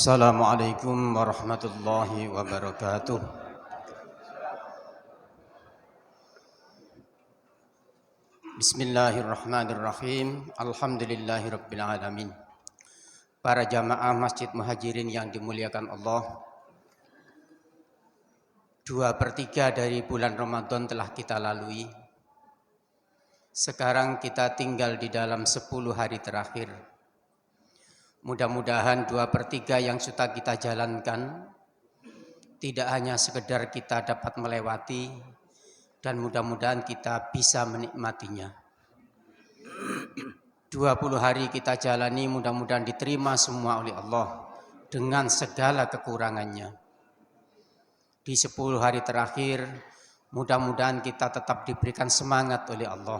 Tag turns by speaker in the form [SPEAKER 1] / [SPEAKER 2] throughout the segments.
[SPEAKER 1] Assalamualaikum warahmatullahi wabarakatuh. Bismillahirrahmanirrahim. Alhamdulillahirabbil alamin. Para jamaah Masjid Muhajirin yang dimuliakan Allah, 2/3 dari bulan Ramadan telah kita lalui. Sekarang kita tinggal di dalam 10 hari terakhir. Mudah-mudahan 2/3 yang sudah kita jalankan tidak hanya sekedar kita dapat melewati, dan mudah-mudahan kita bisa menikmatinya. 20 hari kita jalani, mudah-mudahan diterima semua oleh Allah dengan segala kekurangannya. Di 10 hari terakhir, mudah-mudahan kita tetap diberikan semangat oleh Allah.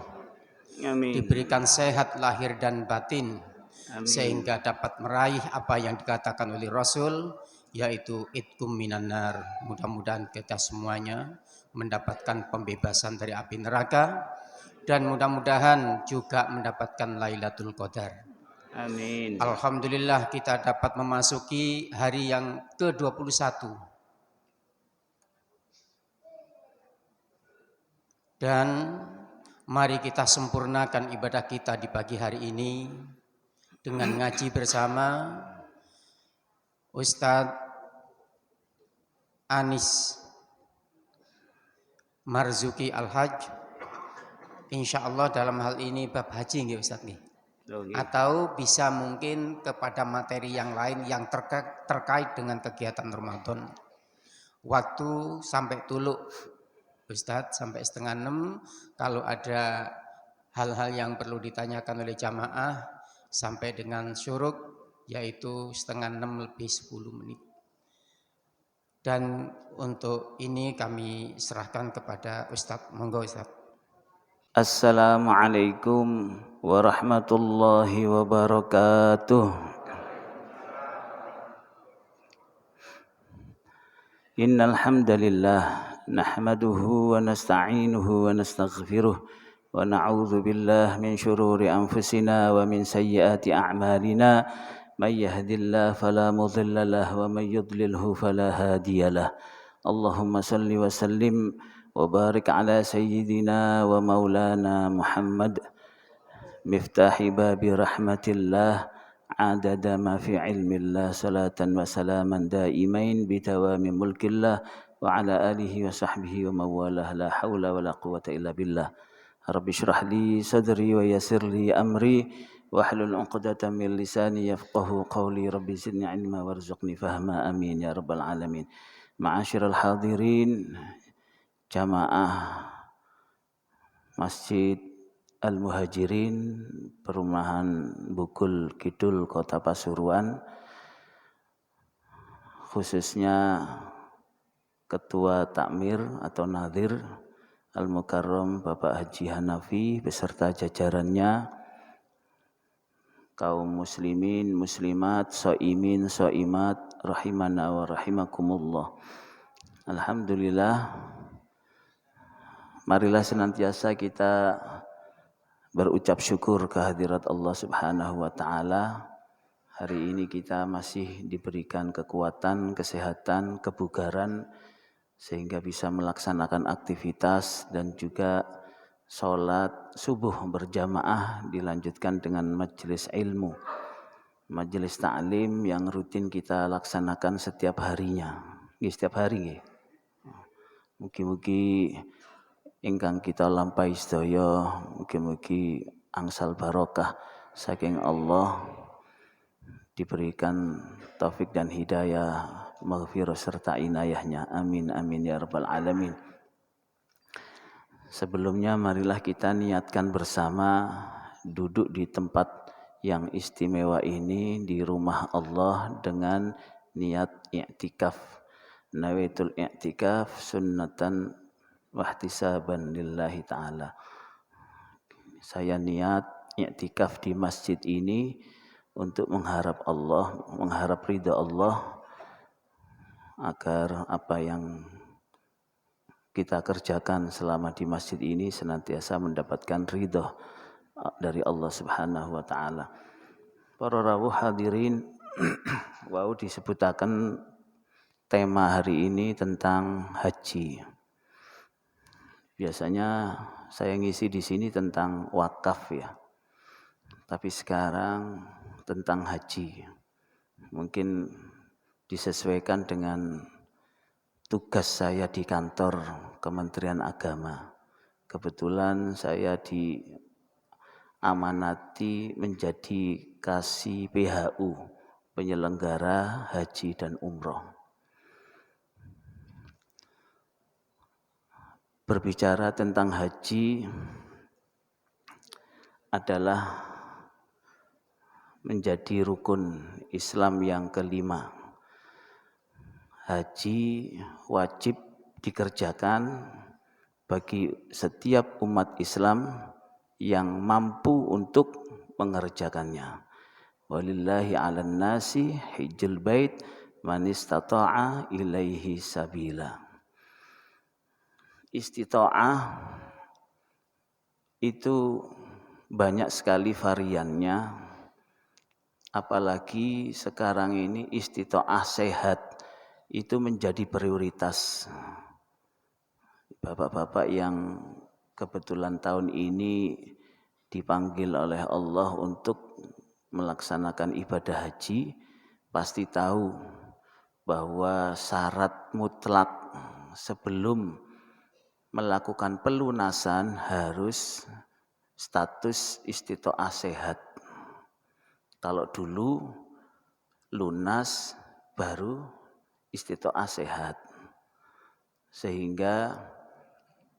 [SPEAKER 2] Amin.
[SPEAKER 1] Diberikan sehat lahir dan batin.
[SPEAKER 2] Amin.
[SPEAKER 1] Sehingga dapat meraih apa yang dikatakan oleh Rasul, yaitu itkum minan nar. Mudah-mudahan kita semuanya mendapatkan pembebasan dari api neraka, dan mudah-mudahan juga mendapatkan Lailatul Qadar.
[SPEAKER 2] Amin.
[SPEAKER 1] Alhamdulillah kita dapat memasuki hari yang ke-21. Dan mari kita sempurnakan ibadah kita di pagi hari ini dengan ngaji bersama Ustadz Anis Marzuki Al-Hajj. Insya Allah dalam hal ini bab haji nggih Ustadz nih. Atau bisa mungkin kepada materi yang lain yang terkait dengan kegiatan Ramadan. Waktu sampai tuluk Ustadz sampai 5:30. Kalau ada hal-hal yang perlu ditanyakan oleh jamaah sampai dengan syuruk, yaitu 5:30 lebih 10 menit. Dan untuk ini kami serahkan kepada Ustadz. Monggo Ustadz.
[SPEAKER 2] Assalamualaikum warahmatullahi wabarakatuh. Innal hamdalillah nahmaduhu wa nasta'inuhu wa nastaghfiruh wa na'udzu billahi min shururi anfusina wa min sayyiati a'malina. May yahdihillahu fala mudilla lahu wa may yudlilhu fala hadiyalah. Allahumma salli wa sallim wa barik ala sayyidina wa maulana Muhammad miftahi babi rahmatillah adada ma fi ilmillah salatan wa salaman daimain bitawami mulkillah wa ala alihi wa sahbihi wa mawalah la hawla wa la quwata illa billah. Rabbi syrah li sadri wa yassir li amri wahlul 'uqdatam min lisani yafqahu qawli. Rabbi zidni ilma warzuqni fahma, amin ya rabbal alamin. Ma'asyiral hadirin, jamaah Masjid Al-Muhajirin, Perumahan Bukul Kidul, Kota Pasuruan, khususnya Ketua Takmir atau Nadhir Al-Mukarram Bapak Haji Hanafi beserta jajarannya, kaum muslimin, muslimat, shaimin, shaimat, rahimana wa rahimakumullah. Alhamdulillah, marilah senantiasa kita berucap syukur kehadirat Allah Subhanahu wa taala. Hari ini kita masih diberikan kekuatan, kesehatan, kebugaran sehingga bisa melaksanakan aktivitas dan juga sholat subuh berjamaah dilanjutkan dengan majelis ilmu, majelis ta'lim yang rutin kita laksanakan setiap harinya. Setiap hari. Mugi-mugi ingkang kita lampahi sedaya, mugi-mugi angsal barokah saking Allah, diberikan taufik dan hidayah, maghfirah serta inayahnya. Amin amin ya rabbal alamin. Sebelumnya marilah kita niatkan bersama duduk di tempat yang istimewa ini di rumah Allah dengan niat i'tikaf. Nawaitul i'tikaf sunnatan wahtisaban lillahi ta'ala. Saya niat i'tikaf di masjid ini untuk mengharap Allah, mengharap ridha Allah, agar apa yang kita kerjakan selama di masjid ini senantiasa mendapatkan ridha dari Allah Subhanahu wa taala. Para rawuh hadirin Wow, disebutaken tema hari ini tentang haji. Biasanya saya ngisi di sini tentang wakaf ya. Tapi sekarang tentang haji. Mungkin disesuaikan dengan tugas saya di kantor Kementerian Agama. Kebetulan saya diamanati menjadi kasih PHU, penyelenggara haji dan umroh. Berbicara tentang haji adalah menjadi rukun Islam yang kelima. Haji wajib dikerjakan bagi setiap umat Islam yang mampu untuk mengerjakannya. Walillahi 'alan nasi hijjul bait man istata'a ilaihi sabila. Istita'ah itu banyak sekali variannya, apalagi sekarang ini istita'ah sehat itu menjadi prioritas. Bapak-bapak yang kebetulan tahun ini dipanggil oleh Allah untuk melaksanakan ibadah haji, pasti tahu bahwa syarat mutlak sebelum melakukan pelunasan harus status istita'ah sehat. Kalau dulu lunas baru istita'ah sehat. Sehingga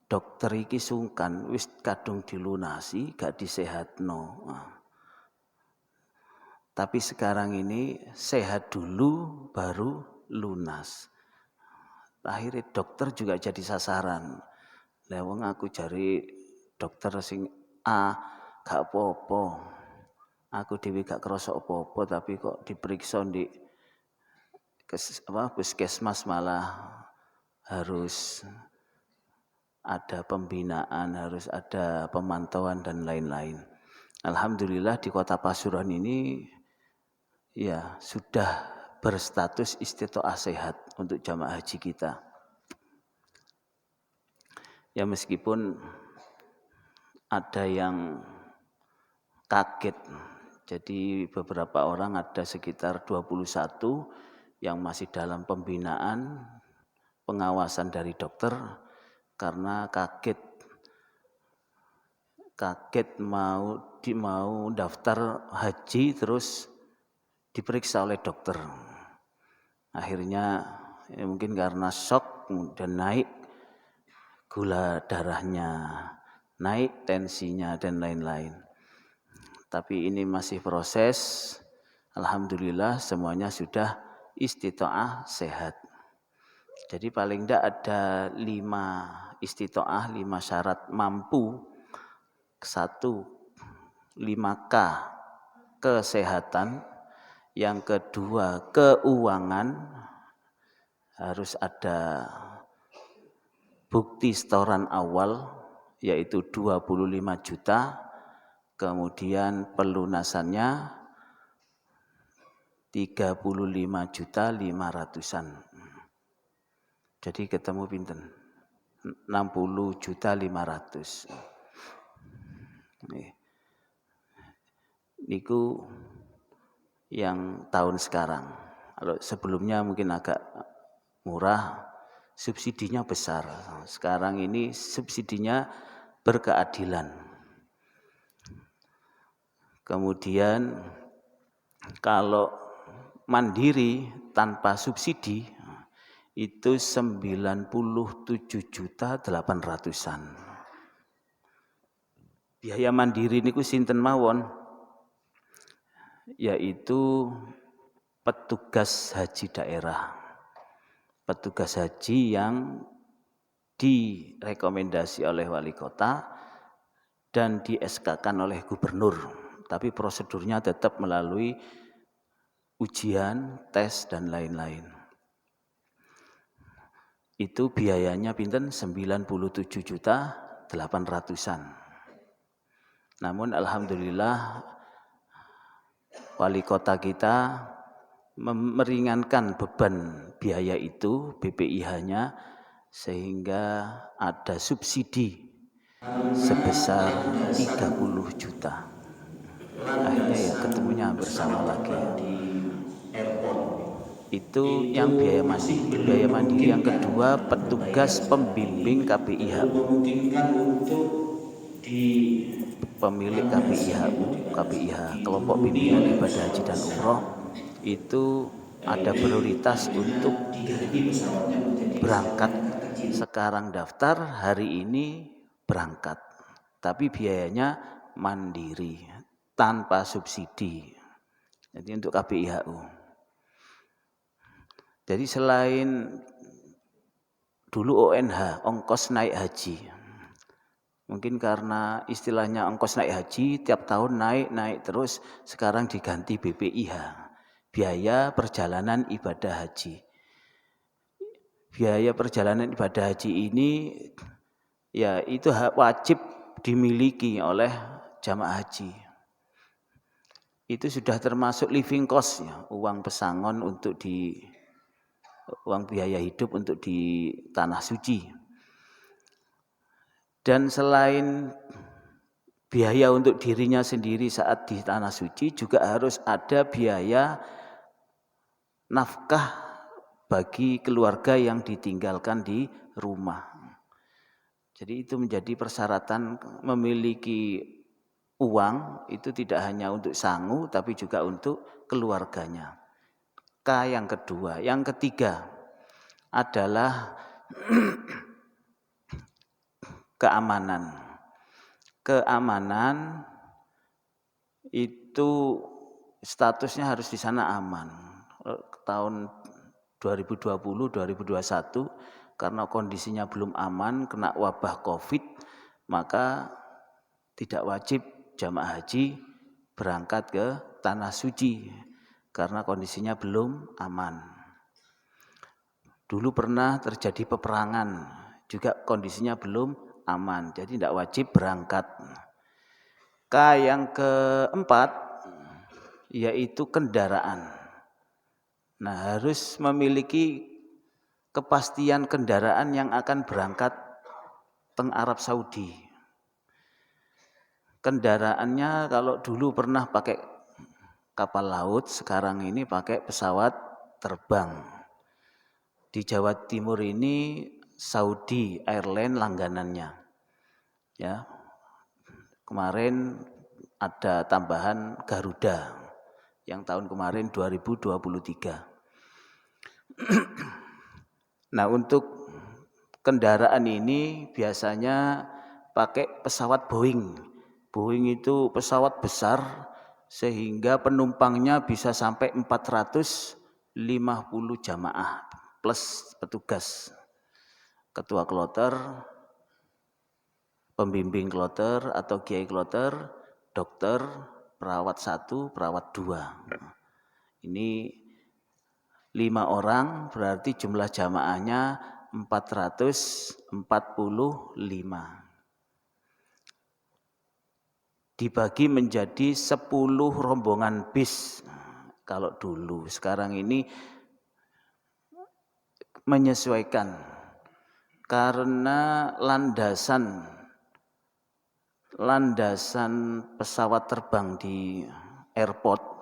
[SPEAKER 2] dokter iki sungkan wis kadung dilunasi gak disehatno. Tapi sekarang ini sehat dulu baru lunas. Akhirnya dokter juga jadi sasaran. Leweng aku cari dokter sing A gak apa-apa. Aku dhewe gak krasa apa-apa tapi kok diperiksa di puskesmas malah harus ada pembinaan, harus ada pemantauan dan lain-lain. Alhamdulillah di Kota Pasuruan ini ya sudah berstatus istita'ah sehat untuk jamaah haji kita. Ya meskipun ada yang kaget. Jadi beberapa orang ada sekitar 21 yang masih dalam pembinaan, pengawasan dari dokter karena kaget mau daftar haji terus diperiksa oleh dokter. Akhirnya ya mungkin karena shock dan naik gula darahnya, naik tensinya dan lain-lain. Tapi ini masih proses. Alhamdulillah semuanya sudah istita'ah sehat. Jadi paling tidak ada 5 istita'ah, 5 syarat mampu. 1, 5K kesehatan. Yang kedua keuangan. Harus ada bukti setoran awal yaitu 25 juta. Kemudian pelunasannya 35.500.000-an. Jadi ketemu pinten? 60.500.000. Niku yang tahun sekarang. Kalau sebelumnya mungkin agak murah, subsidinya besar. Sekarang ini subsidinya berkeadilan. Kemudian kalau mandiri tanpa subsidi itu 97.800.000-an. Biaya mandiri niku sinten mawon? Yaitu petugas haji daerah. Petugas haji yang direkomendasi oleh wali kota dan di-SK-kan oleh gubernur. Tapi prosedurnya tetap melalui ujian, tes dan lain-lain. Itu biayanya pinten 97.800.000-an. Namun alhamdulillah wali kota kita meringankan beban biaya itu BPIH-nya sehingga ada subsidi sebesar 30 juta. Akhirnya ya ketemunya hampir sama lagi. Itu yang biaya mandiri. Biaya mandiri yang kedua, petugas pembimbing KPIHU. Pemilik KPIH, kelompok bimbingan ibadah haji dan umroh, itu ada prioritas untuk berangkat. Sekarang daftar, hari ini berangkat. Tapi biayanya mandiri, tanpa subsidi. Jadi untuk KPIHU. Jadi selain dulu ONH, ongkos naik haji. Mungkin karena istilahnya ongkos naik haji, tiap tahun naik terus, sekarang diganti BPIH, biaya perjalanan ibadah haji. Biaya perjalanan ibadah haji ini ya itu wajib dimiliki oleh jamaah haji. Itu sudah termasuk living cost ya, uang pesangon untuk uang biaya hidup untuk di tanah suci. Dan selain biaya untuk dirinya sendiri saat di tanah suci, juga harus ada biaya nafkah bagi keluarga yang ditinggalkan di rumah. Jadi itu menjadi persyaratan memiliki uang, itu tidak hanya untuk sangu tapi juga untuk keluarganya. K yang kedua. Yang ketiga adalah keamanan. Keamanan itu statusnya harus di sana aman. Tahun 2020-2021 karena kondisinya belum aman, kena wabah Covid, maka tidak wajib jamaah haji berangkat ke tanah suci karena kondisinya belum aman. Dulu pernah terjadi peperangan, juga kondisinya belum aman, jadi tidak wajib berangkat. K yang keempat yaitu kendaraan. Nah, harus memiliki kepastian kendaraan yang akan berangkat ke Arab Saudi. Kendaraannya kalau dulu pernah pakai kapal laut, sekarang ini pakai pesawat terbang. Di Jawa Timur ini Saudi Airlines langganannya. Ya. Kemarin ada tambahan Garuda yang tahun kemarin 2023. Nah, untuk kendaraan ini biasanya pakai pesawat Boeing. Boeing itu pesawat besar sehingga penumpangnya bisa sampai 450 jamaah plus petugas. Ketua kloter, pembimbing kloter atau kiai kloter, dokter, perawat 1, perawat 2. Ini 5 orang berarti jumlah jamaahnya 445. Dibagi menjadi 10 rombongan bis. Kalau dulu, sekarang ini menyesuaikan karena landasan pesawat terbang di airport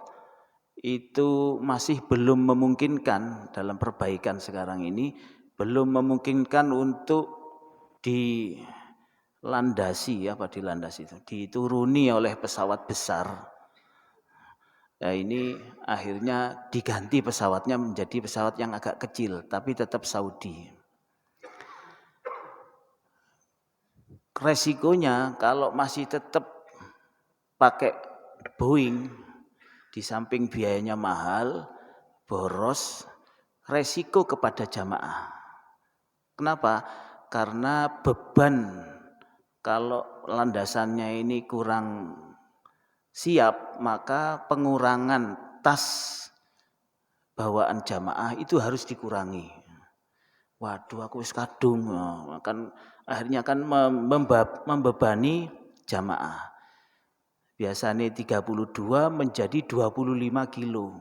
[SPEAKER 2] itu masih belum memungkinkan dalam perbaikan sekarang ini, belum memungkinkan untuk dituruni oleh pesawat besar. Nah, ini akhirnya diganti pesawatnya menjadi pesawat yang agak kecil, tapi tetap Saudi. Resikonya kalau masih tetap pakai Boeing, di samping biayanya mahal, boros, resiko kepada jamaah. Kenapa? Karena beban kalau landasannya ini kurang siap, maka pengurangan tas bawaan jamaah itu harus dikurangi. Waduh, aku wis kadung, akhirnya akan membebani jamaah. Biasanya 32 menjadi 25 kilo.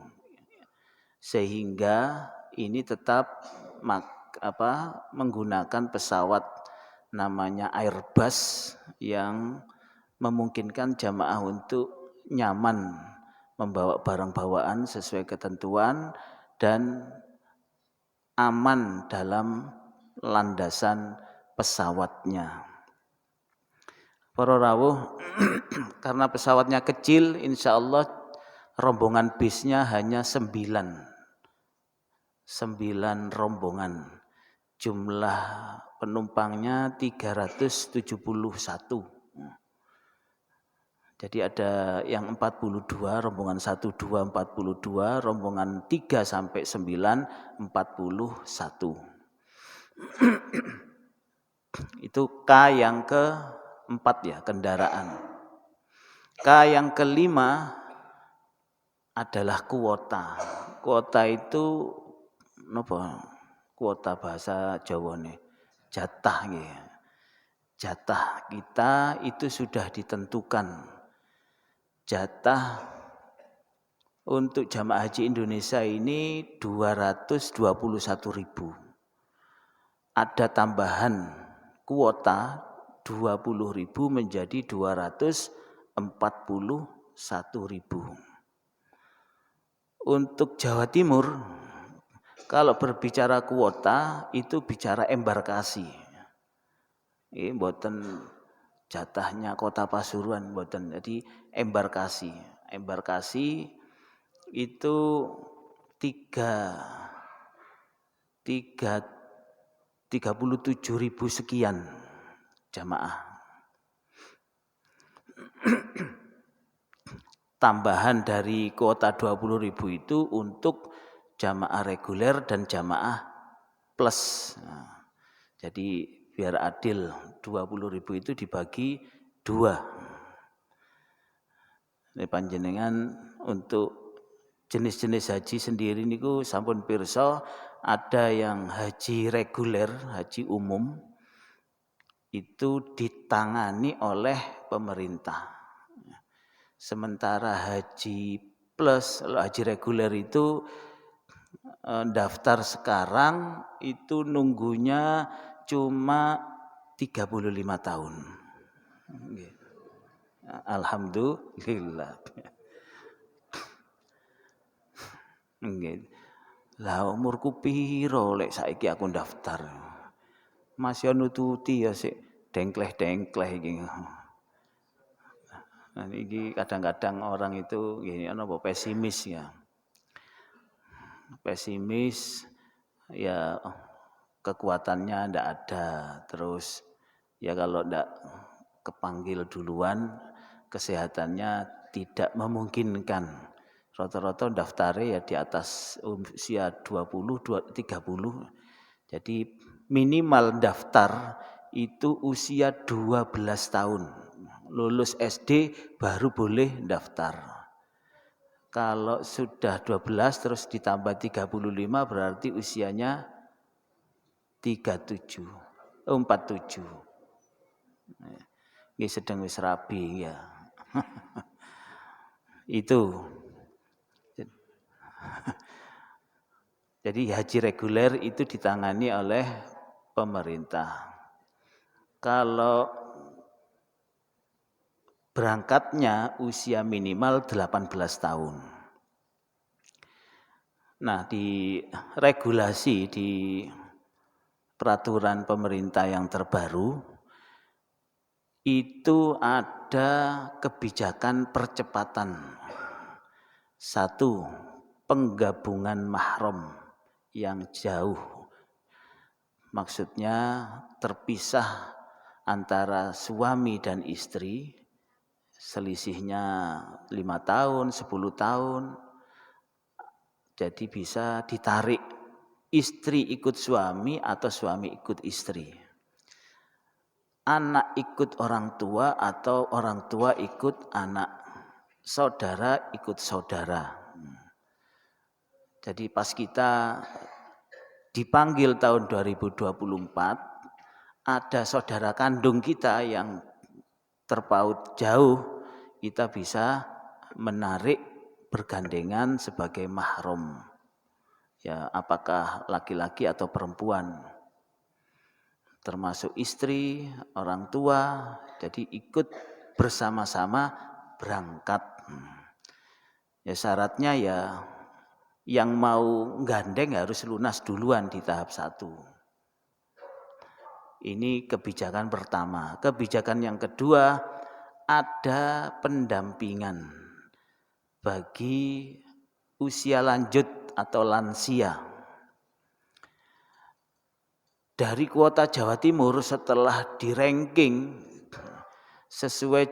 [SPEAKER 2] sehingga ini tetap menggunakan pesawat namanya Airbus yang memungkinkan jamaah untuk nyaman membawa barang bawaan sesuai ketentuan dan aman dalam landasan pesawatnya. Para rawuh, karena pesawatnya kecil, insya Allah rombongan bisnya hanya 9 rombongan. Jumlah penumpangnya 371. Jadi ada yang 42, rombongan 1, 2, 42, rombongan 3 sampai 9, 41. Itu K yang keempat ya, kendaraan. K yang kelima adalah kuota. Kuota itu apa? Kuota bahasa Jawa nih, jatah ya. Jatah kita itu sudah ditentukan. Jatah untuk jamaah haji Indonesia ini 221.000. Ada tambahan kuota 20.000 menjadi 241.000. Untuk Jawa Timur, kalau berbicara kuota itu bicara embarkasi. Ini mboten jatahnya Kota Pasuruan mboten. Jadi embarkasi. Embarkasi itu 37.000 sekian jamaah. Tambahan dari kuota 20.000 itu untuk jamaah reguler dan jamaah plus. Nah, jadi biar adil 20.000 itu dibagi 2. Ini panjenengan untuk jenis-jenis haji sendiri niku sampun pirsa, ada yang haji reguler, haji umum itu ditangani oleh pemerintah. Sementara haji plus, haji reguler itu daftar sekarang itu nunggunya cuma 35 tahun. Alhamdulillah. Lah umurku piro lek saiki aku daftar. Masih nututi ya sik dengkleh-dengkleh iki. Nah, ini kadang-kadang orang itu gini pesimis ya. Pesimis ya kekuatannya ndak ada, terus ya kalau ndak kepanggil duluan kesehatannya tidak memungkinkan. Rata-rata daftarnya ya di atas usia 20, 30. Jadi minimal daftar itu usia 12 tahun. Lulus SD baru boleh daftar. Kalau sudah 12 terus ditambah 35 berarti usianya 47. 47. Ini sedang wis rabi ya. Itu. Jadi haji reguler itu ditangani oleh pemerintah. Kalau berangkatnya usia minimal 18 tahun. Nah, di regulasi di peraturan pemerintah yang terbaru itu ada kebijakan percepatan. 1, penggabungan mahram yang jauh. Maksudnya terpisah antara suami dan istri, selisihnya 5 tahun, 10 tahun. Jadi bisa ditarik istri ikut suami atau suami ikut istri. Anak ikut orang tua atau orang tua ikut anak. Saudara ikut saudara. Jadi pas kita dipanggil tahun 2024, ada saudara kandung kita yang terpaut jauh, kita bisa menarik bergandengan sebagai mahram. Ya, apakah laki-laki atau perempuan, termasuk istri, orang tua, jadi ikut bersama-sama berangkat. Ya syaratnya ya yang mau gandeng harus lunas duluan di tahap 1. Ini kebijakan pertama. Kebijakan yang kedua, ada pendampingan bagi usia lanjut atau lansia. Dari kuota Jawa Timur setelah di ranking sesuai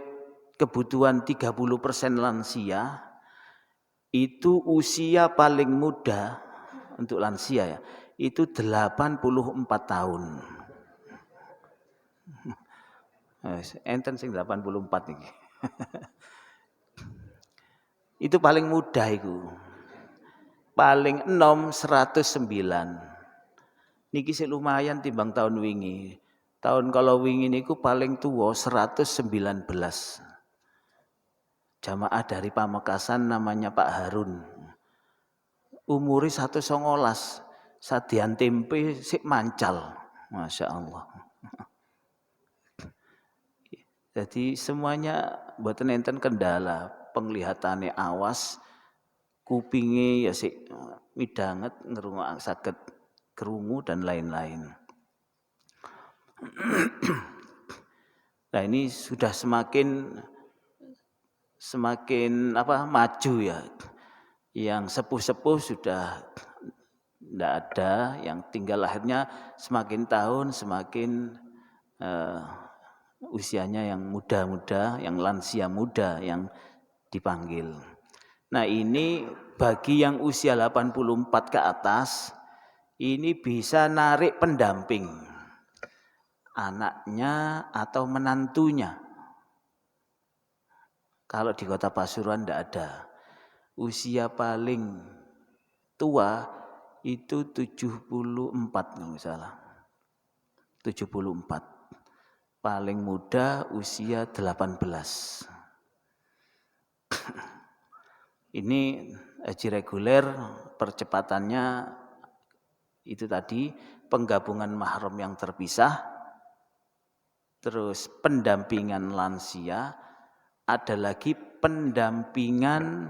[SPEAKER 2] kebutuhan 30% lansia, itu usia paling muda untuk lansia ya, itu 84 tahun. Enten sing 84 iki. Itu paling muda itu. Paling enom 109. Niki sih lumayan timbang tahun wingi. Tahun kalau wingi niku paling tua 119. Jamaah dari Pamekasan namanya Pak Harun. Umuri 119. Sadian tempe sik mancal. Masya Allah. Jadi semuanya mboten enten kendala, penglihatannya awas, kupinge ya sik midanget ngrungok saged krungu dan lain-lain. Nah, ini sudah semakin maju ya. Yang sepuh-sepuh sudah tidak ada, yang tinggal lahirnya semakin tahun semakin usianya yang muda-muda, yang lansia muda yang dipanggil. Nah, ini bagi yang usia 84 ke atas, ini bisa narik pendamping anaknya atau menantunya. Kalau di Kota Pasuruan tidak ada. Usia paling tua itu 74 kalau nggak salah. 74. Paling muda usia 18. Ini haji reguler percepatannya itu tadi penggabungan mahram yang terpisah, terus pendampingan lansia, ada lagi pendampingan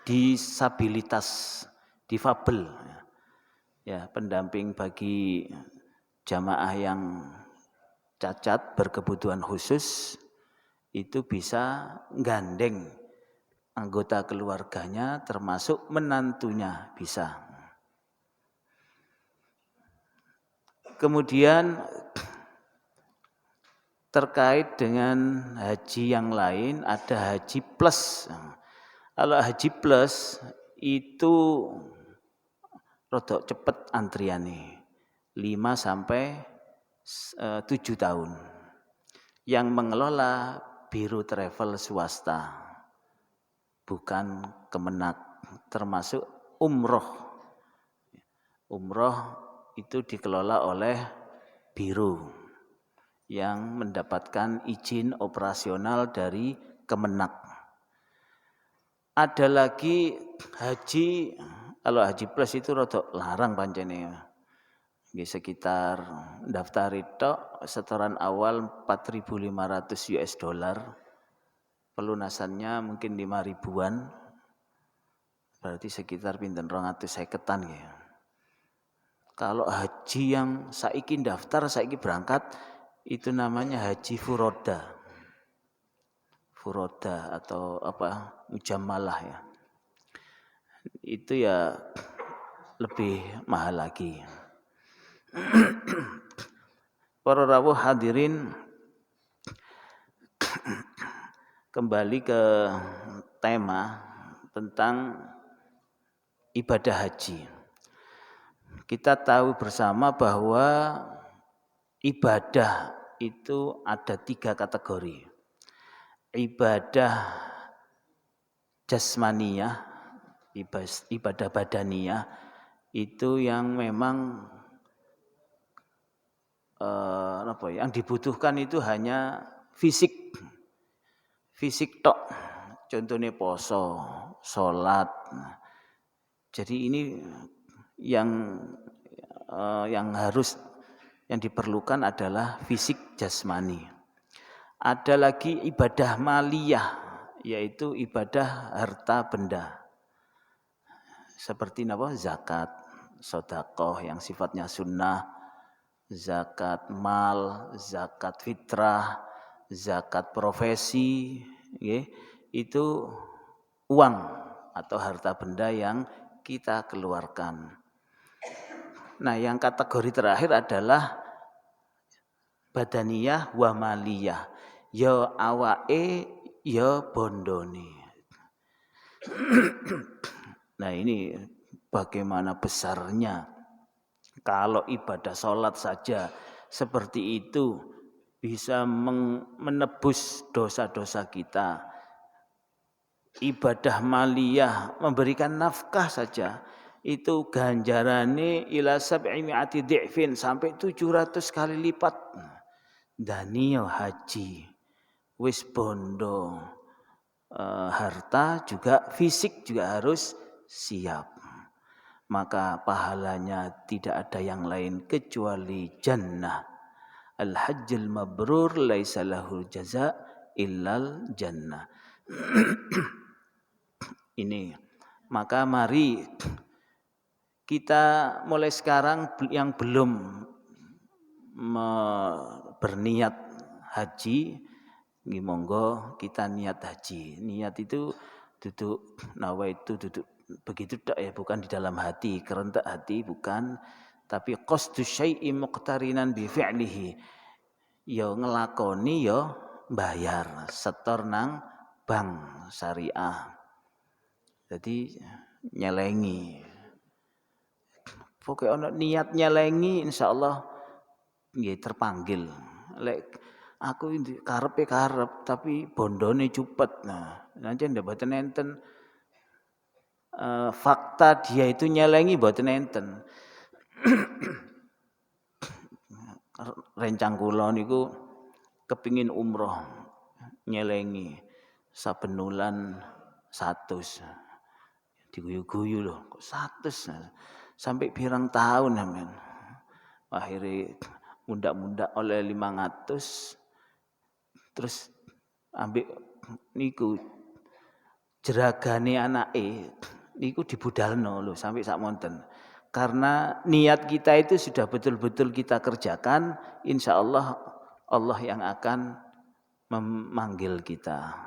[SPEAKER 2] disabilitas, difabel. Ya, pendamping bagi jamaah yang cacat berkebutuhan khusus itu bisa gandeng anggota keluarganya termasuk menantunya bisa. Kemudian terkait dengan haji yang lain ada haji plus. Kalau haji plus itu rodok cepet antriane 5 sampai 7 tahun. Yang mengelola biro travel swasta, bukan Kemenak, termasuk umroh. Umroh itu dikelola oleh biro yang mendapatkan izin operasional dari Kemenak. Ada lagi haji, kalau haji plus itu rodok larang pancene. Sekitar daftar itu setoran awal 4.500 US dollar, pelunasannya mungkin 5 ribuan, berarti sekitar pinten 250-an ya. Kalau haji yang saiki daftar, saiki berangkat, itu namanya haji furoda. Furoda atau mujamalah ya. Itu ya lebih mahal lagi. Para rawuh hadirin, kembali ke tema tentang ibadah haji. Kita tahu bersama bahwa ibadah itu ada 3 kategori. Ibadah jasmaniyah, ibadah badaniyah, itu yang memang yang dibutuhkan itu hanya fisik tok. Contohnya poso, sholat, Jadi ini yang yang diperlukan adalah fisik jasmani. Ada lagi ibadah maliyah, yaitu ibadah harta benda. Seperti zakat, sedekah yang sifatnya sunnah, zakat mal, zakat fitrah, zakat profesi, itu uang atau harta benda yang kita keluarkan. Nah, yang kategori terakhir adalah badaniyah wa maliyah. Ya awake, ya bondone. Nah, ini bagaimana besarnya kalau ibadah sholat saja seperti itu bisa menebus dosa-dosa kita. Ibadah maliyah, memberikan nafkah saja, itu ganjarane ila sab'i mi'ati di'fin, sampai 700 kali lipat. Daniyo haji, wis bondo, harta juga, fisik juga harus siap. Maka pahalanya tidak ada yang lain kecuali jannah. Al-hajjul mabrur laisa lahul jaza illal jannah. Ini. Maka mari kita mulai sekarang yang belum berniat haji, monggo kita niat haji. Niat itu duduk nawaitu, duduk begitu tak ya, bukan di dalam hati, kerentak hati bukan, tapi qasdu syai'i muqtarinan bi fi'lihi. Ya ngelakoni ya bayar, setor nang bank syariah. Jadi nyelengi. Pokoke ana niat nyelengi insyaallah nggih terpanggil. Lek aku karepe karep tapi bondone cupet. Nah, nanti ndak boten enten fakta dia itu nyelengi boten enten. Rencang kula niku kepingin umroh, nyelengi saben wulan 100. Diguyu-guyu loh, kok 100 sampai pirang tahun amen. Akhirnya mundak-mundak oleh 500, terus ambek niku jeragane anake niku dibudalno lho sampai sak monten. Karena niat kita itu sudah betul-betul kita kerjakan, insya Allah Allah yang akan memanggil kita,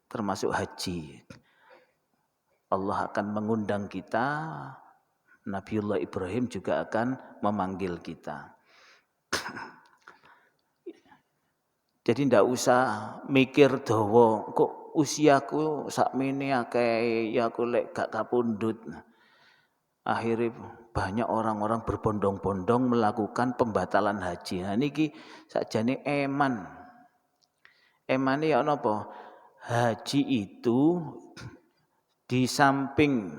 [SPEAKER 2] termasuk haji. Allah akan mengundang kita, Nabiullah Ibrahim juga akan memanggil kita. Jadi ndak usah mikir dawa, kok usiaku sakmene akeh ya aku lek gak kapundhut. Akhirnya banyak orang-orang berbondong-bondong melakukan pembatalan haji. Nah niki sakjane eman. Emane ya napa? Haji itu di samping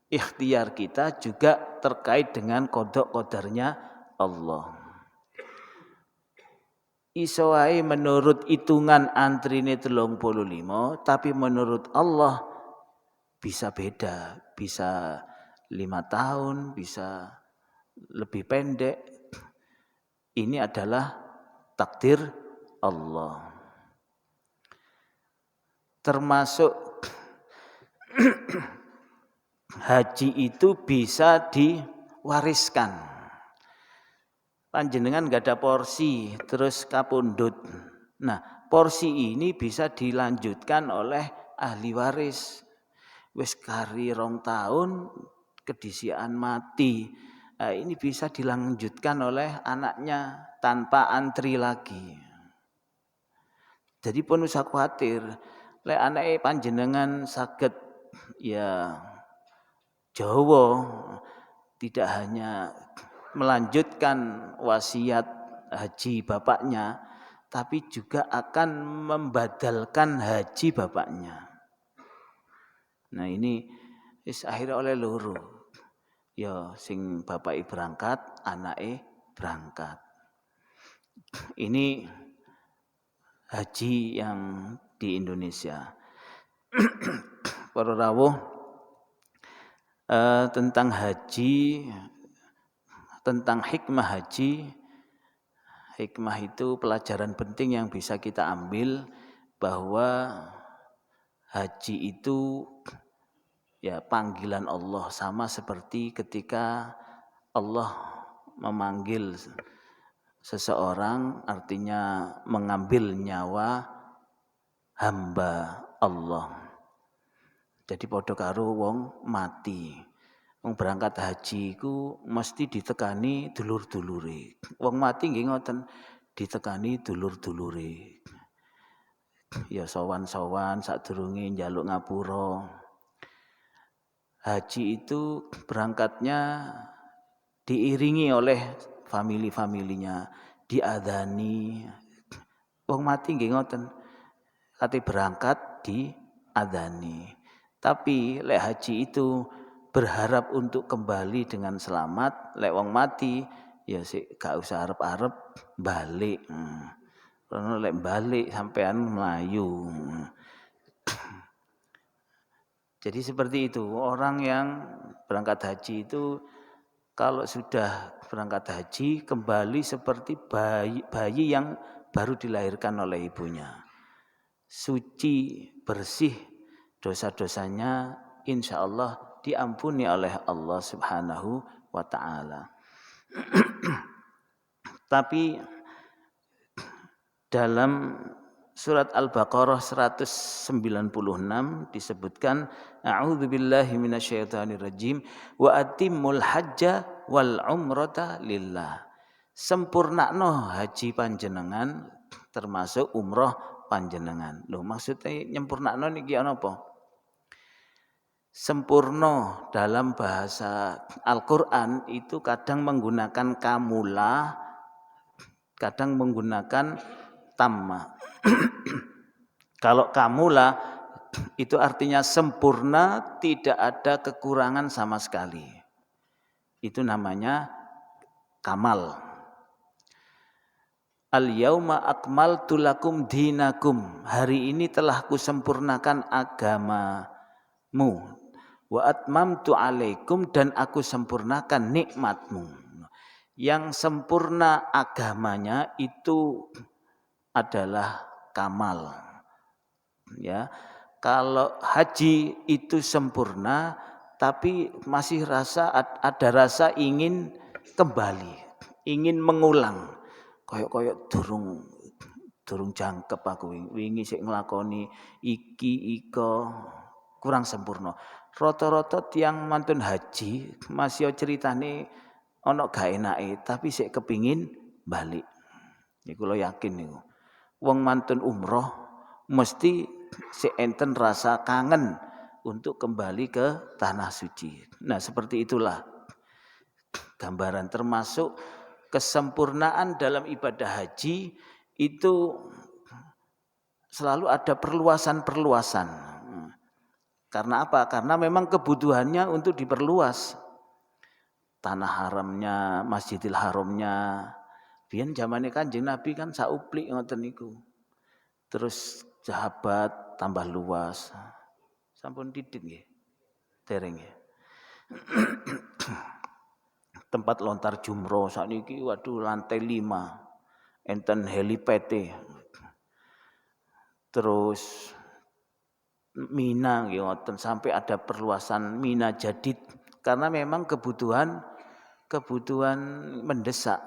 [SPEAKER 2] ikhtiar kita juga terkait dengan qada qadarnya Allah. Iso wae menurut hitungan antrine 35, tapi menurut Allah bisa beda, bisa 5 tahun, bisa lebih pendek. Ini adalah takdir Allah. Termasuk haji itu bisa diwariskan. Panjenengan gak ada porsi, terus kapundhut. Nah, porsi ini bisa dilanjutkan oleh ahli waris. Wis kari 2 tahun kedisian mati. Nah, ini bisa dilanjutkan oleh anaknya tanpa antri lagi. Jadi pun usah khawatir, lek anake panjenengan saged ya Jawa, tidak hanya melanjutkan wasiat haji bapaknya, tapi juga akan membadalkan haji bapaknya. Nah ini akhirnya oleh loro. Ya sing bapake berangkat, anake berangkat. Ini haji yang di Indonesia. Para rawuh, tentang haji, tentang hikmah haji. Hikmah itu pelajaran penting yang bisa kita ambil, bahwa haji itu ya panggilan Allah, sama seperti ketika Allah memanggil seseorang, artinya mengambil nyawa hamba Allah. Jadi padha karo wong mati. Wong berangkat haji iku mesti ditekani dulur-dulure. Wong mati nggih ngoten, ditekani dulur-dulure. Ya sowan-sowan sadurunge njaluk ngapura. Haji itu berangkatnya diiringi oleh famili-familinya, diadani. Wong mati nggih ngoten. Kate berangkat diadani. Tapi lek haji itu berharap untuk kembali dengan selamat, lek wong mati ya sik gak usah arep-arep balik. Karena lek balik sampean melayu. Jadi seperti itu, orang yang berangkat haji itu kalau sudah berangkat haji kembali seperti bayi yang baru dilahirkan oleh ibunya. Suci, bersih, dosa-dosanya insya Allah diampuni oleh Allah Subhanahu wa ta'ala. Tapi dalam surat Al-Baqarah 196 disebutkan, a'udzubillahi minasyaitonirrajim, wa atimmul hajja wal umrata lillah. Sempurnakno haji panjenengan termasuk umroh panjenengan. Loh, maksudnya nyempurnakno niki ana apa? Sempurna dalam bahasa Al-Qur'an itu kadang menggunakan kamula, kadang menggunakan tamma. Kalau kamula itu artinya sempurna, tidak ada kekurangan sama sekali. Itu namanya kamal. Al-yauma akmaltu lakum dinakum. Hari ini telah kusempurnakan agamamu. Wa atmamtu alaikum, dan aku sempurnakan nikmatmu. Yang sempurna agamanya itu adalah kamal. Ya. Kalau haji itu sempurna tapi masih ada rasa ingin kembali, ingin mengulang. Koyok durung jangkep aku wingi sik nglakoni iko kurang sempurna. Rata-rata tiyang mantun haji masih ceritane ana gak enake tapi sik kepingin balik. Niku kula yakin niku. Wong mantun umroh mesti sik enten rasa kangen untuk kembali ke tanah suci. Nah, seperti itulah gambaran, termasuk kesempurnaan dalam ibadah haji itu selalu ada perluasan-perluasan. Karena apa? Karena memang kebutuhannya untuk diperluas. Tanah haramnya, Masjidil Haramnya. Biyen zamane Kanjeng Nabi kan sauplik ngoten niku. Terus sahabat tambah luas. Sampun titik nggih. Dereng nggih. Tempat lontar jumroh sakniki waduh lantai 5. Enten helipad. Terus Mina nggih ngoten, sampai ada perluasan Mina Jadid karena memang kebutuhan mendesak.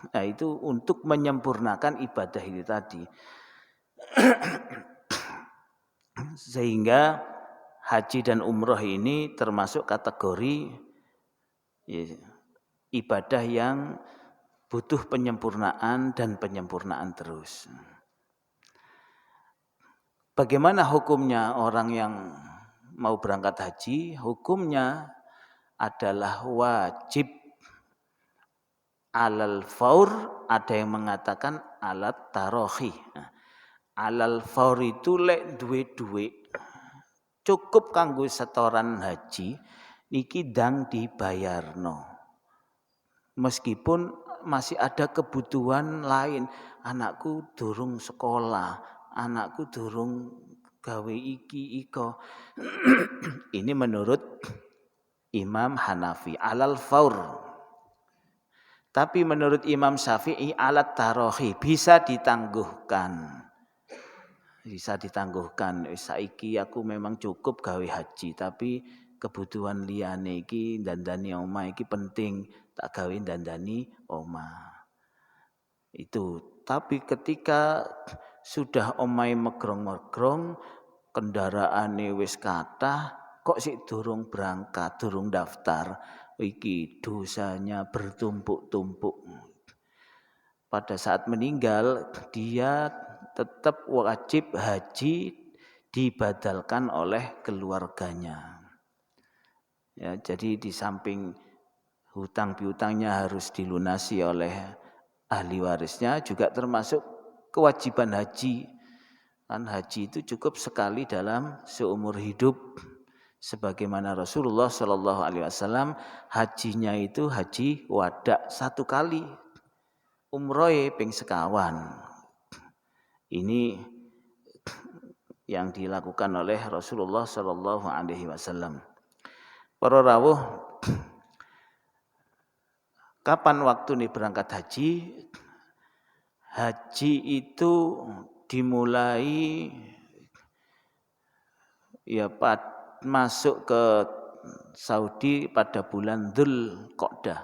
[SPEAKER 2] Nah, itu untuk menyempurnakan ibadah itu tadi. Sehingga haji dan umroh ini termasuk kategori ibadah yang butuh penyempurnaan dan penyempurnaan terus. Bagaimana hukumnya orang yang mau berangkat haji? Hukumnya adalah wajib alal faur, ada yang mengatakan alat tarohi. Alal faur itu lek duwe-duwe cukup kanggo setoran haji niki ndang dibayarno. Meskipun masih ada kebutuhan lain, anakku durung sekolah, anakku durung gawe iki iko. Ini menurut Imam Hanafi alal faur. Tapi menurut Imam Syafi'i alat tarohi, bisa ditangguhkan. Bisa ditangguhkan. Saiki aku memang cukup gawe haji, tapi kebutuhan liyane iki dandani omah iki penting, tak gawe dandani omah. Itu. Tapi ketika sudah omahe megrong-megrong, kendaraane wis kathah, kok sik durung berangkat, durung daftar, iki dosanya bertumpuk-tumpuk. Pada saat meninggal, dia tetap wajib haji dibadalkan oleh keluarganya. Ya, jadi di samping hutang piutangnya harus dilunasi oleh ahli warisnya, juga termasuk kewajiban haji. Kan haji itu cukup sekali dalam seumur hidup. Sebagaimana Rasulullah Shallallahu Alaihi Wasallam hajinya itu haji wada 1 kali, umrohe ping sekawan. Ini yang dilakukan oleh Rasulullah Shallallahu Alaihi Wasallam. Para rawuh, kapan waktu nih berangkat haji? Haji itu dimulai ya masuk ke Saudi pada bulan Dzul Qa'dah.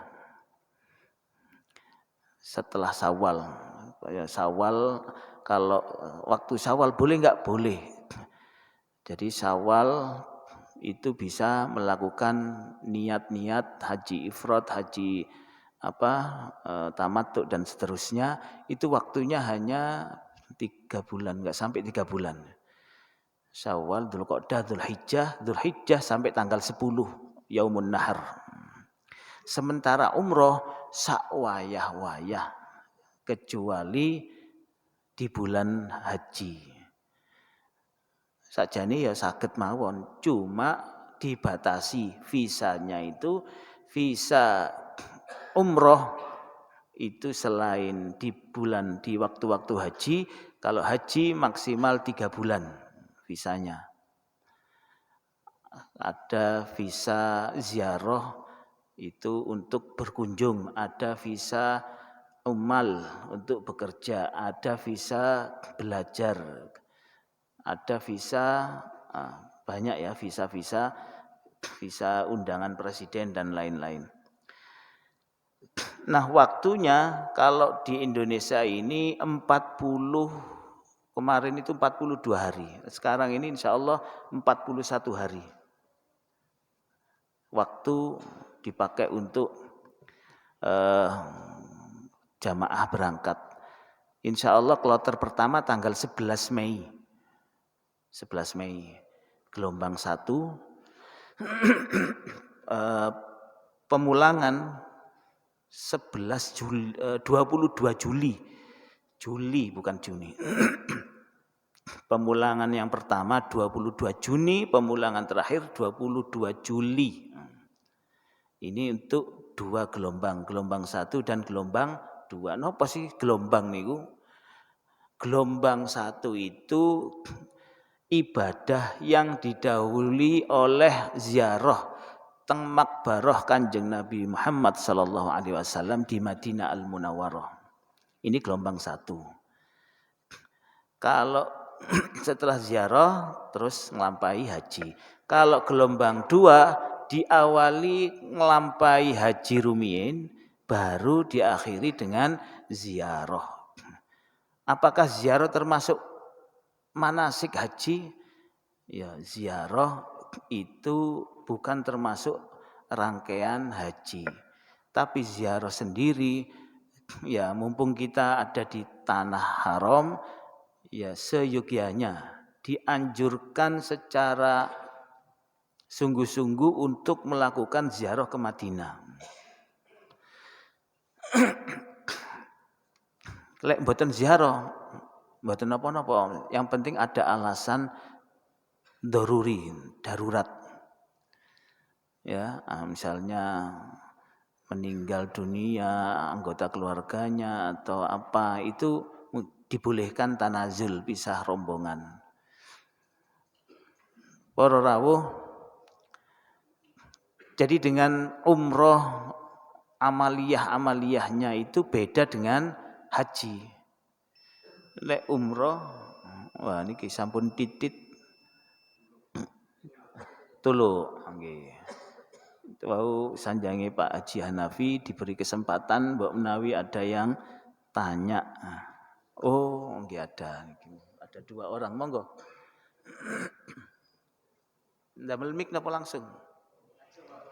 [SPEAKER 2] Setelah Syawal. Ya, Syawal, kalau waktu Syawal boleh enggak? Boleh. Jadi Syawal itu bisa melakukan niat-niat haji ifrad, haji tamattu dan seterusnya, itu waktunya hanya 3 bulan, enggak sampai 3 bulan. Syawal, Dzulqa'dah, Dzulhijjah sampai tanggal 10 Yaumun Nahar. Sementara umroh sak wayah-wayah kecuali di bulan haji. Sakjane ya saged mawon, cuma dibatasi visanya itu visa umroh itu selain di waktu-waktu haji, kalau haji maksimal 3 bulan visanya. Ada visa ziarah itu untuk berkunjung, ada visa umal untuk bekerja, ada visa belajar, ada visa banyak ya visa undangan presiden dan lain-lain. Nah, waktunya kalau di Indonesia ini 40, kemarin itu 42 hari. Sekarang ini insya Allah 41 hari. Waktu dipakai untuk jamaah berangkat. Insya Allah kloter pertama tanggal 11 Mei. 11 Mei. Gelombang 1. Pemulangan 22 Juli. Juli bukan Juni. Pemulangan yang pertama 22 Juni, pemulangan terakhir 22 Juli. Ini untuk 2 gelombang, gelombang 1 dan gelombang 2. Napa sih gelombang niku? Gelombang 1 itu ibadah yang didahului oleh ziarah teng makbarah Kanjeng Nabi Muhammad sallallahu alaihi wasallam di Madinah Al-Munawwarah. Ini gelombang 1. Kalau setelah ziarah terus nglampahi haji. Kalau gelombang 2 diawali nglampahi haji rumiyin, baru diakhiri dengan ziarah. Apakah ziarah termasuk manasik haji? Ya, ziarah itu bukan termasuk rangkaian haji. Tapi ziarah sendiri, ya mumpung kita ada di tanah haram, ya seyogyanya dianjurkan secara sungguh-sungguh untuk melakukan ziarah ke Madinah. Lek mboten ziarah, mboten napa-napa. Yang penting ada alasan darurat. Ya, misalnya meninggal dunia anggota keluarganya atau apa, itu dibolehkan tanazul, pisah rombongan. Para rawuh, Jadi dengan umroh amaliyahnya itu beda dengan haji. Lek umroh, wah niki sampun titit tulu nggih. Wau sanjange Pak Haji Hanafi diberi kesempatan mbok menawi ada yang tanya. Oh, nggih ada. Ada 2 orang, monggo. Ndamel mic napa langsung?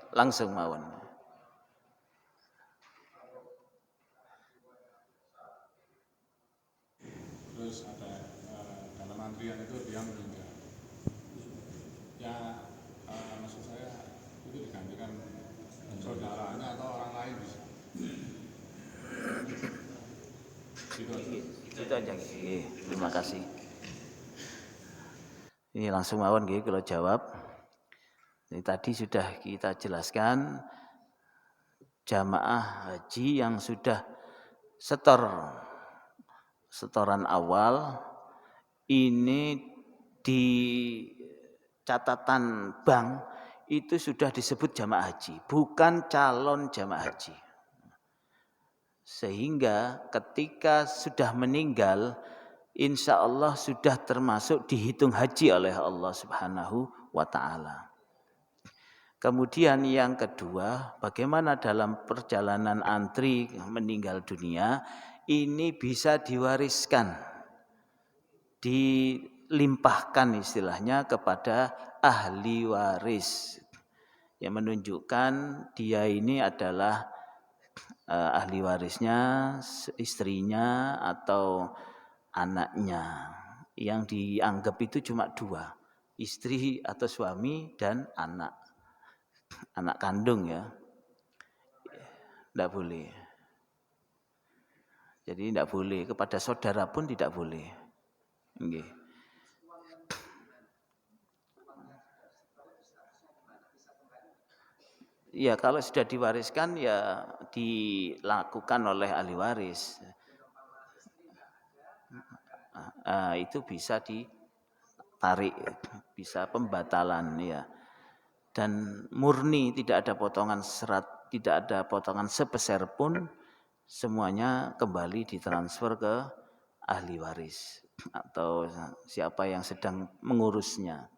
[SPEAKER 2] Langsung mawon.
[SPEAKER 3] Terus ada dalam antrian itu dia meninggal. Ya maksud saya itu digantikan saudaranya atau orang lain bisa.
[SPEAKER 2] Itu aja. Terima kasih. Ini langsung mawon nggih kalau jawab. Ini tadi sudah kita jelaskan jamaah haji yang sudah setoran awal ini di catatan bank itu sudah disebut jamaah haji, bukan calon jamaah haji. Sehingga ketika sudah meninggal, insya Allah sudah termasuk dihitung haji oleh Allah Subhanahu wa ta'ala. Kemudian yang kedua, bagaimana dalam perjalanan antri meninggal dunia, ini bisa diwariskan, dilimpahkan istilahnya kepada ahli waris. Yang menunjukkan dia ini adalah ahli warisnya, istrinya atau anaknya. Yang dianggap itu cuma 2, istri atau suami dan anak kandung ya. Tidak boleh. Jadi tidak boleh, kepada saudara pun tidak boleh. Nggih. Ya kalau sudah diwariskan ya dilakukan oleh ahli waris. Itu bisa ditarik, bisa pembatalan ya. Dan murni tidak ada potongan serat, tidak ada potongan sepeser pun, semuanya kembali ditransfer ke ahli waris atau siapa yang sedang mengurusnya.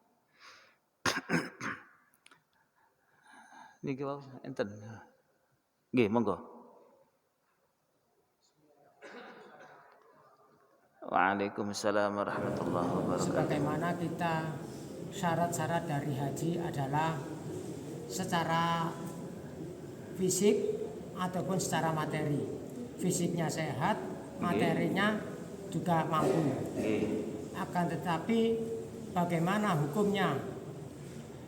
[SPEAKER 2] Niki wau enten. Nggih, monggo. Waalaikumsalam warahmatullahi wabarakatuh.
[SPEAKER 4] Sebagaimana kita syarat-syarat dari haji adalah secara fisik ataupun secara materi. Fisiknya sehat, materinya juga mampu. Akan tetapi bagaimana hukumnya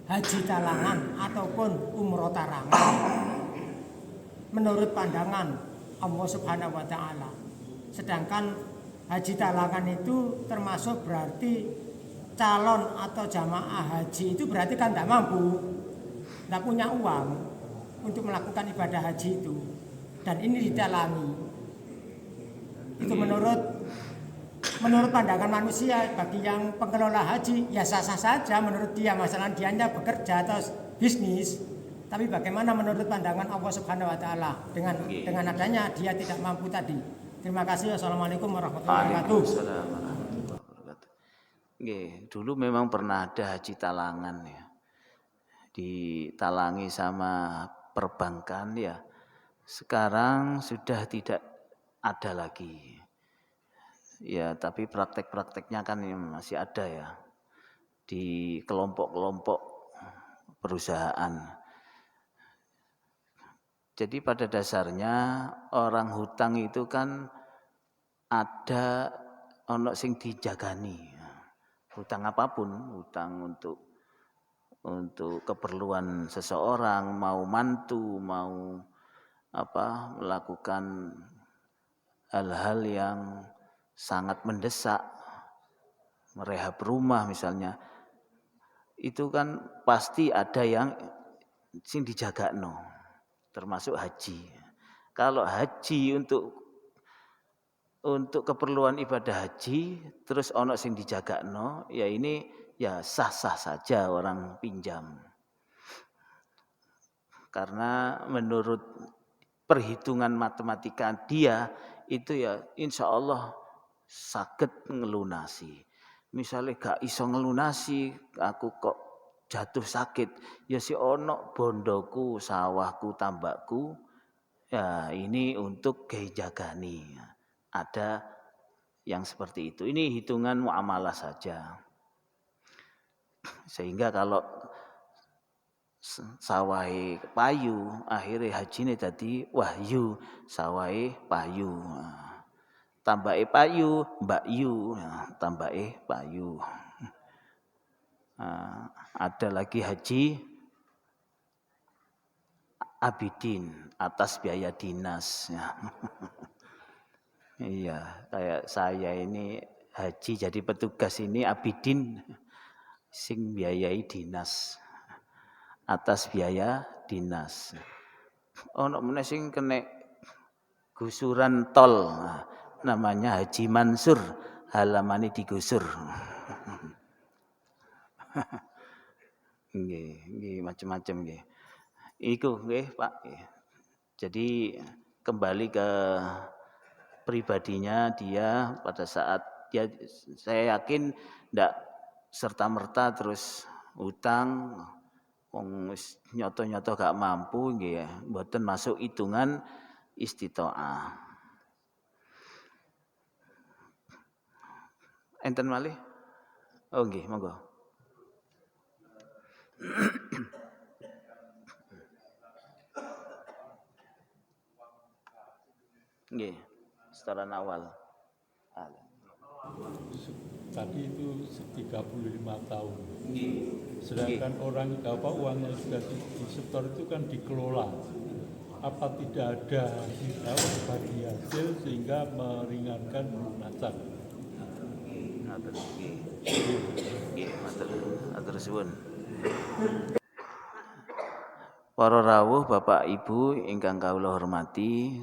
[SPEAKER 4] haji talangan ataupun umroh talangan menurut pandangan Allah Subhanahu wa ta'ala. Sedangkan haji talangan itu termasuk berarti calon atau jamaah haji itu berarti kan tidak mampu, tidak punya uang untuk melakukan ibadah haji itu, dan ini ditalangi. Itu menurut pandangan manusia. Bagi yang pengelola haji ya sah-sah saja menurut dia, masalah dianya bekerja atau bisnis. Tapi bagaimana menurut pandangan Allah Subhanahu wa ta'ala dengan adanya dia tidak mampu tadi. Terima kasih. Assalamualaikum warahmatullahi wabarakatuh.
[SPEAKER 2] Nggih, dulu memang pernah ada haji talangan ya. Ditalangi sama perbankan ya. Sekarang sudah tidak ada lagi. Ya, tapi praktek-prakteknya kan masih ada ya. Di kelompok-kelompok perusahaan. Jadi pada dasarnya orang hutang itu kan ada ono sing dijagani. Hutang apapun, hutang untuk keperluan seseorang, mau mantu, mau melakukan hal-hal yang sangat mendesak, merehab rumah misalnya. Itu kan pasti ada yang sing dijagakno. Termasuk haji. Kalau haji untuk keperluan ibadah haji terus ono sing dijagakno, ya ini ya sah-sah saja orang pinjam. Karena menurut perhitungan matematika dia itu ya insya Allah saged ngelunasi. Misalnya gak iso ngelunasi, aku kok jatuh sakit, ya si ono bondoku, sawahku, tambakku, ya ini untuk gejagani. Ada yang seperti itu. Ini hitungan muamalah saja. Sehingga kalau sawai payu, akhirnya haji ini tadi wahyu, sawai payu. Tambahe payu, Mbak Yu, tambahe payu. Ada lagi haji Abidin atas biaya dinas. Iya, kayak saya ini haji jadi petugas ini Abidin sing biayai dinas atas biaya dinas. Ono meneh sing kena gusuran tol. Namanya Haji Mansur, halamane digusur. Nggih, macam-macam nggih. Iku nggih, Pak. Jadi kembali ke pribadinya dia pada saat dia, saya yakin ndak serta-merta terus utang wong nyoto-nyoto gak mampu nggih ya, mboten masuk hitungan istitoah. Enten malih? Oh nggih, monggo. Nggih, setoran awal.
[SPEAKER 5] Tadi itu 35 tahun.
[SPEAKER 2] Nggih.
[SPEAKER 5] Sedangkan orang uangnya sudah disetor itu kan dikelola. Apa tidak ada dirawat bagi hasil sehingga meringankan pelunasan?
[SPEAKER 2] Matur suwun. Para rawuh Bapak Ibu ingkang kawula hormati,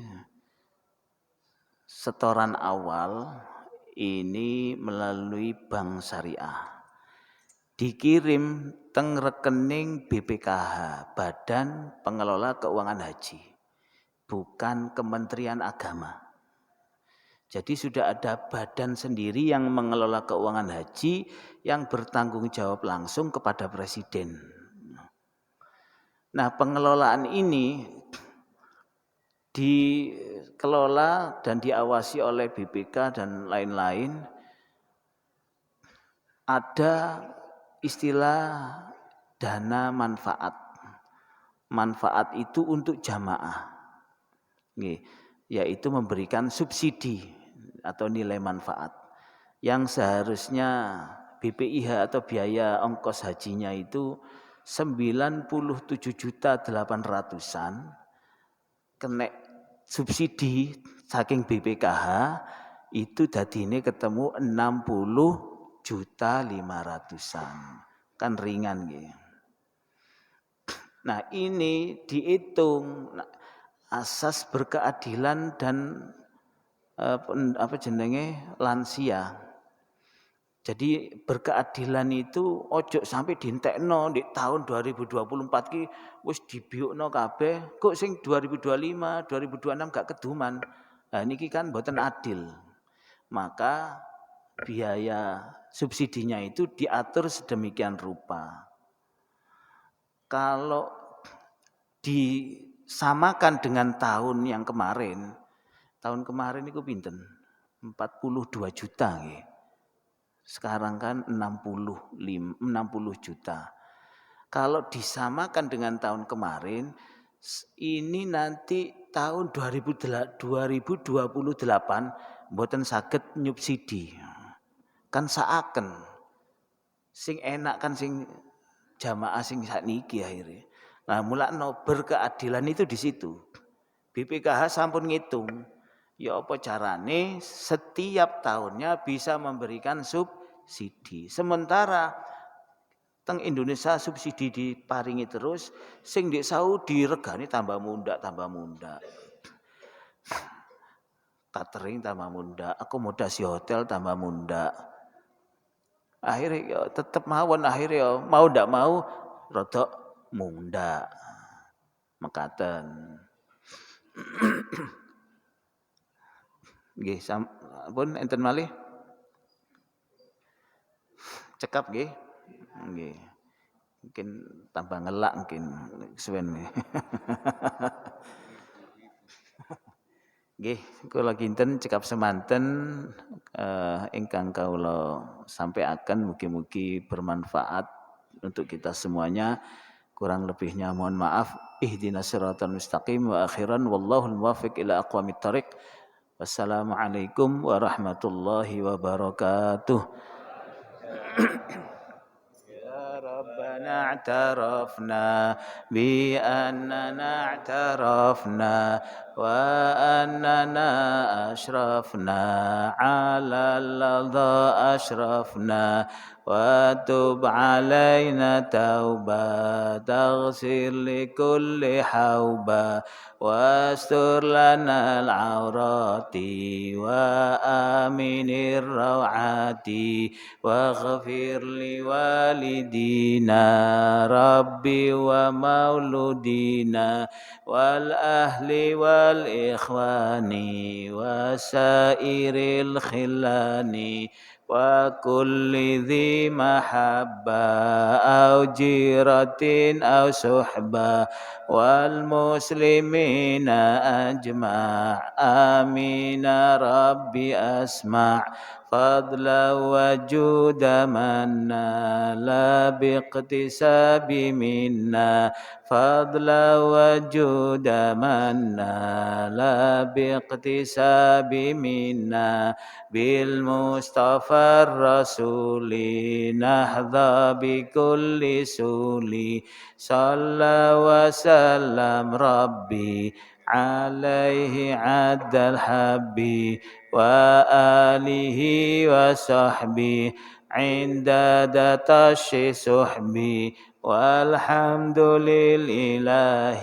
[SPEAKER 2] setoran awal ini melalui bank syariah. Dikirim teng rekening BPKH, Badan Pengelola Keuangan Haji, bukan Kementerian Agama. Jadi sudah ada badan sendiri yang mengelola keuangan haji yang bertanggung jawab langsung kepada Presiden. Nah, pengelolaan ini dikelola dan diawasi oleh BPK dan lain-lain. Ada istilah dana manfaat. Manfaat itu untuk jamaah. Yaitu memberikan subsidi atau nilai manfaat yang seharusnya BPIH atau biaya ongkos hajinya itu 97.800.000-an kena subsidi saking BPKH itu dadine ketemu 60.500.000-an. Kan ringan gitu. Nah, ini dihitung asas berkeadilan dan lansia. Jadi berkeadilan itu ojo sampai dientekno di tahun 2024 ki wis dibiukno kabeh, kok sing 2025, 2026 gak keduman. Nah niki kan mboten adil. Maka biaya subsidinya itu diatur sedemikian rupa. Kalau disamakan dengan tahun yang kemarin, tahun kemarin itu pinten? 42 juta nggih. Sekarang kan 60 juta. Kalau disamakan dengan tahun kemarin, ini nanti tahun 2028 mboten saged nyubsidi. Kan saaken. Sing enak kan sing jamaah sing sakniki akhirnya. Nah, mulakno berkeadilan itu di situ. BPKH sampun ngitung, ya apa carane setiap tahunnya bisa memberikan subsidi. Sementara teng Indonesia subsidi diparingi terus, sing di Saudi regane tambah mundak. Catering tambah mundak, akomodasi hotel tambah mundak. Akhirnya ya tetap mawon, akhirnya ya mau ndak mau rodok mundak. mekaten. Nggih, sampun enten malih. Cekap nggih. Nggih. Mungkin tambah ngelak mungkin suwen. Nggih, kula kinten cekap semanten ingkang kawula sampaiaken mugi-mugi bermanfaat untuk kita semuanya. Kurang lebihnya mohon maaf. Ihdinas siratal mustaqim wa akhiran wallahul muwaffiq ila aqwamit thariq. Wassalamualaikum warahmatullahi wabarakatuh. ربنا اعترفنا بأننا اعترفنا وأننا أشرفنا على اللظى أشرفنا وتب علينا توبة تغفر لكل حوبة واستر لنا العورات وآمن الروعات واغفر لوالدينا ربي ومولودينا والأهل والإخوان وسائر الخلان وكل ذي محبة أو جيرة أو صحبة والمسلمين أجمع آمين ربي أسمع فضلا وجود منا لا باقتساب منا فضلا وجود منا لا باقتساب منا بالمصطفى الرسول نحظى بكل سول صلى وسلم ربي عليه عد الحب وآله وصحبه عند دتش سحبي والحمد لله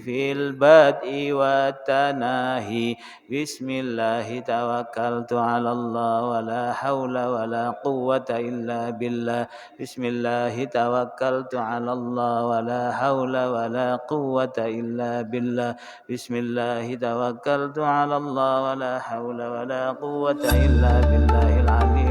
[SPEAKER 2] في البدء والتناهي بسم الله توكلت على الله ولا حول ولا قوة إلا بالله بسم الله توكلت على الله ولا حول ولا قوة إلا بالله بسم الله توكلت على الله ولا حول ولا قوة إلا بالله العلي